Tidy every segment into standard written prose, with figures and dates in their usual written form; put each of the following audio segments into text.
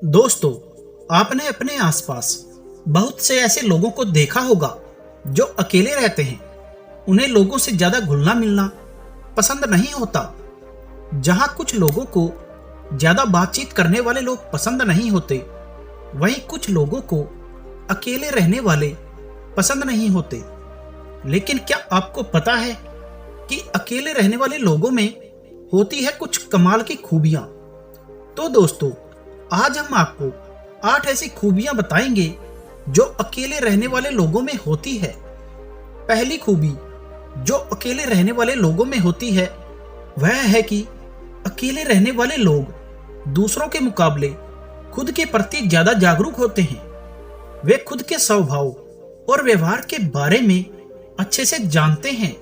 दोस्तों, आपने अपने आसपास बहुत से ऐसे लोगों को देखा होगा जो अकेले रहते हैं। उन्हें लोगों से ज्यादा घुलना मिलना पसंद नहीं होता। जहां कुछ लोगों को ज्यादा बातचीत करने वाले लोग पसंद नहीं होते, वहीं कुछ लोगों को अकेले रहने वाले पसंद नहीं होते। लेकिन क्या आपको पता है कि अकेले रहने वाले लोगों में होती है कुछ कमाल की खूबियां? तो दोस्तों, आज हम आपको 8 ऐसी खूबियां बताएंगे जो अकेले रहने वाले लोगों में होती है। पहली खूबी जो अकेले रहने वाले लोगों में होती है वह है कि अकेले रहने वाले लोग दूसरों के मुकाबले खुद के प्रति ज्यादा जागरूक होते हैं। वे खुद के स्वभाव और व्यवहार के बारे में अच्छे से जानते हैं,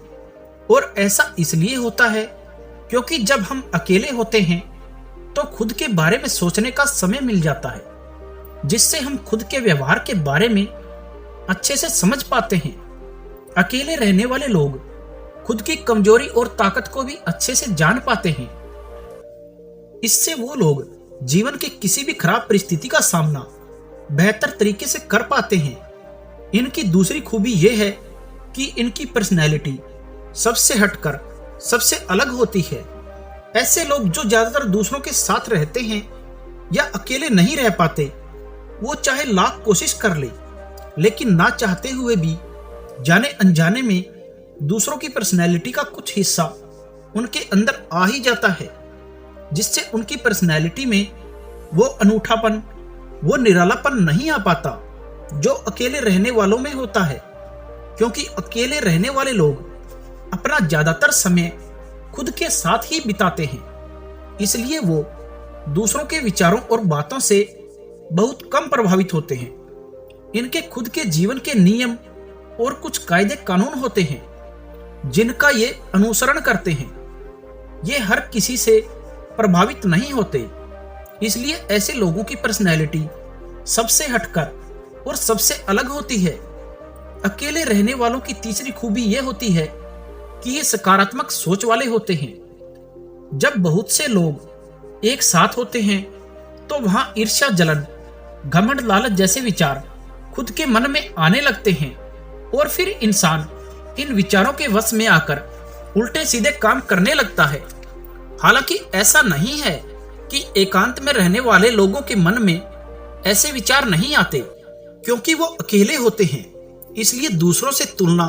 और ऐसा इसलिए होता है क्योंकि जब हम अकेले होते हैं तो खुद के बारे में सोचने का समय मिल जाता है, जिससे हम खुद के व्यवहार के बारे में अच्छे से समझ पाते हैं। अकेले रहने वाले लोग खुद की कमजोरी और ताकत को भी अच्छे से जान पाते हैं। इससे वो लोग जीवन की किसी भी खराब परिस्थिति का सामना बेहतर तरीके से कर पाते हैं। इनकी दूसरी खूबी यह है कि इनकी पर्सनैलिटी सबसे हटकर सबसे अलग होती है। ऐसे लोग जो ज्यादातर दूसरों के साथ रहते हैं या अकेले नहीं रह पाते, वो चाहे लाख कोशिश कर ले, लेकिन ना चाहते हुए भी जाने अनजाने में दूसरों की पर्सनैलिटी का कुछ हिस्सा उनके अंदर आ ही जाता है, जिससे उनकी पर्सनैलिटी में वो अनूठापन, वो निरालापन नहीं आ पाता जो अकेले रहने वालों में होता है। क्योंकि अकेले रहने वाले लोग अपना ज्यादातर समय खुद के साथ ही बिताते हैं, इसलिए वो दूसरों के विचारों और बातों से बहुत कम प्रभावित होते हैं। इनके खुद के जीवन के नियम और कुछ कायदे कानून होते हैं जिनका ये अनुसरण करते हैं। ये हर किसी से प्रभावित नहीं होते, इसलिए ऐसे लोगों की पर्सनैलिटी सबसे हटकर और सबसे अलग होती है। अकेले रहने वालों की तीसरी खूबी यह होती है कि ये सकारात्मक सोच वाले होते हैं। जब बहुत से लोग एक साथ होते हैं तो वहां ईर्ष्या, जलन, घमंड, लालच जैसे विचार खुद के मन में आने लगते हैं, और फिर इंसान इन विचारों के वश में आकर उल्टे सीधे काम करने लगता है। हालांकि ऐसा नहीं है कि एकांत में रहने वाले लोगों के मन में ऐसे विचार नहीं आते, क्योंकि वो अकेले होते हैं, इसलिए दूसरों से तुलना,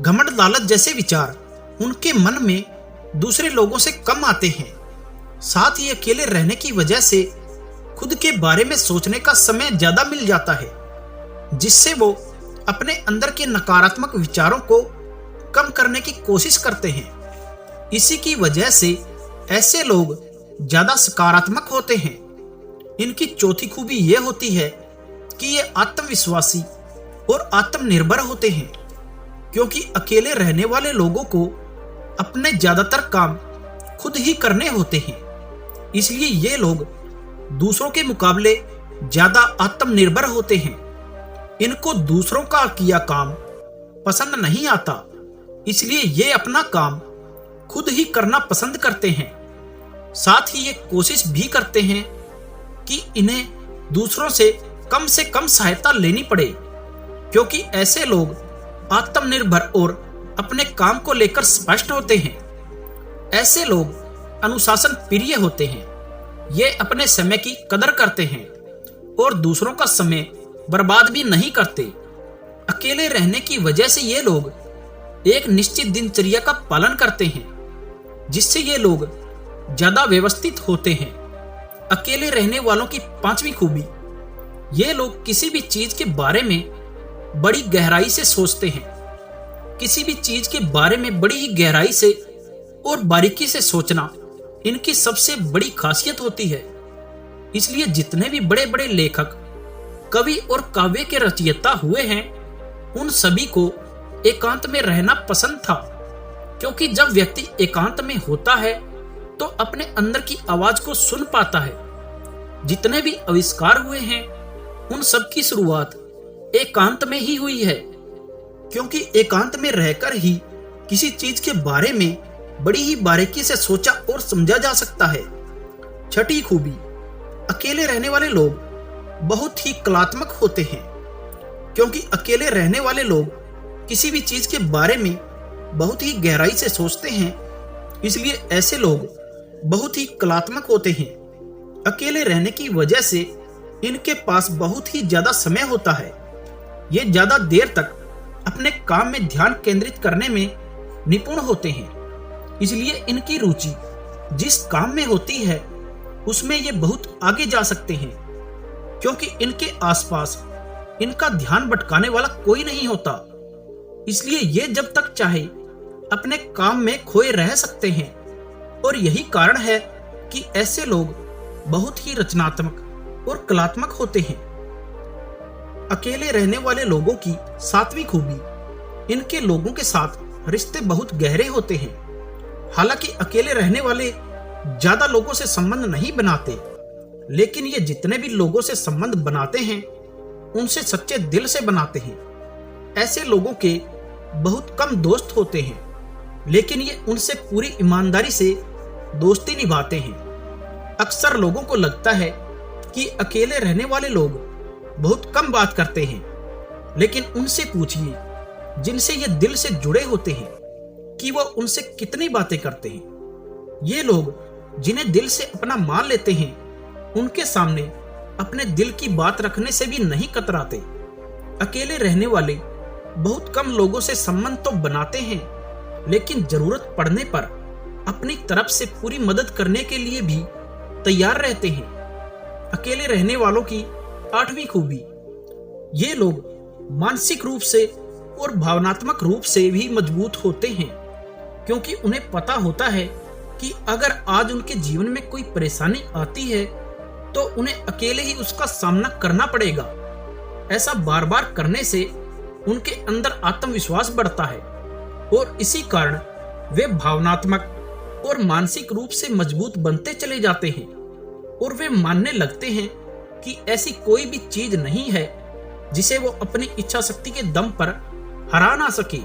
घमंड, लालच जैसे विचार उनके मन में दूसरे लोगों से कम आते हैं। साथ ही अकेले रहने की वजह से खुद के बारे में सोचने का समय ज्यादा मिल जाता है, जिससे वो अपने अंदर के नकारात्मक विचारों को कम करने की कोशिश करते हैं। इसी की वजह से ऐसे लोग ज्यादा सकारात्मक होते हैं। इनकी चौथी खूबी यह होती है कि ये आत्मविश्वासी और आत्मनिर्भर होते हैं, क्योंकि अकेले रहने वाले लोगों को अपने ज्यादातर काम खुद ही करने होते हैं, इसलिए ये लोग दूसरों के मुकाबले ज्यादा आत्मनिर्भर होते हैं। इनको दूसरों का किया काम पसंद नहीं आता, इसलिए ये अपना काम खुद ही करना पसंद करते हैं। साथ ही ये कोशिश भी करते हैं कि इन्हें दूसरों से कम सहायता लेनी पड़े, क्योंकि ऐसे लोग आत्मनिर्भर और अपने काम को लेकर स्पष्ट होते हैं। ऐसे लोग अनुशासन प्रिय होते हैं। ये अपने समय की कदर करते हैं और दूसरों का समय बर्बाद भी नहीं करते। अकेले रहने की वजह से ये लोग एक निश्चित दिनचर्या का पालन करते हैं, जिससे ये लोग ज्यादा व्यवस्थित होते हैं। अकेले रहने वालों की पांचवी खूबी, ये लोग किसी भी चीज के बारे में बड़ी गहराई से सोचते हैं। किसी भी चीज के बारे में बड़ी ही गहराई से और बारीकी से सोचना इनकी सबसे बड़ी खासियत होती है। इसलिए जितने भी बड़े बड़े लेखक, कवि और काव्य के रचयिता हुए हैं, उन सभी को एकांत में रहना पसंद था, क्योंकि जब व्यक्ति एकांत में होता है तो अपने अंदर की आवाज को सुन पाता है। जितने भी आविष्कार हुए हैं उन सब की शुरुआत एकांत में ही हुई है, क्योंकि एकांत में रहकर ही किसी चीज के बारे में बड़ी ही बारीकी से सोचा और समझा जा सकता है। छठी खूबी, अकेले रहने वाले लोग बहुत ही कलात्मक होते हैं, क्योंकि अकेले रहने वाले लोग किसी भी चीज के बारे में बहुत ही गहराई से सोचते हैं, इसलिए ऐसे लोग बहुत ही कलात्मक होते हैं। अकेले रहने की वजह से इनके पास बहुत ही ज्यादा समय होता है। ये ज्यादा देर तक अपने काम में ध्यान केंद्रित करने में निपुण होते हैं, इसलिए इनकी रुचि जिस काम में होती है उसमें ये बहुत आगे जा सकते हैं, क्योंकि इनके आसपास इनका ध्यान भटकाने वाला कोई नहीं होता। इसलिए ये जब तक चाहे अपने काम में खोए रह सकते हैं, और यही कारण है कि ऐसे लोग बहुत ही रचनात्मक और कलात्मक होते हैं। अकेले रहने वाले लोगों की सातवीं खूबी, इनके लोगों के साथ रिश्ते बहुत गहरे होते हैं। हालांकि अकेले रहने वाले ज्यादा लोगों से संबंध नहीं बनाते, लेकिन ये जितने भी लोगों से संबंध बनाते हैं उनसे सच्चे दिल से बनाते हैं। ऐसे लोगों के बहुत कम दोस्त होते हैं, लेकिन ये उनसे पूरी ईमानदारी से दोस्ती निभाते हैं। अक्सर लोगों को लगता है कि अकेले रहने वाले लोग बहुत कम बात करते हैं, लेकिन उनसे पूछिए जिनसे ये दिल से जुड़े होते हैं कि वह उनसे कितनी बातें करते हैं। ये लोग जिन्हें दिल से अपना मान लेते हैं, उनके सामने अपने दिल की बात रखने से भी नहीं कतराते। अकेले रहने वाले बहुत कम लोगों से संबंध तो बनाते हैं, लेकिन जरूरत पड़ने पर अपनी तरफ से पूरी मदद करने के लिए भी तैयार रहते हैं। अकेले रहने वालों की आठवीं खूबी, ये लोग मानसिक रूप से और भावनात्मक रूप से भी मजबूत होते हैं, क्योंकि उन्हें पता होता है कि अगर आज उनके जीवन में कोई परेशानी आती है तो उन्हें अकेले ही उसका सामना करना पड़ेगा। ऐसा बार बार करने से उनके अंदर आत्मविश्वास बढ़ता है, और इसी कारण वे भावनात्मक और मानसिक रूप से मजबूत बनते चले जाते हैं, और वे मानने लगते हैं कि ऐसी कोई भी चीज नहीं है जिसे वो अपनी इच्छा शक्ति के दम पर हरा ना सके।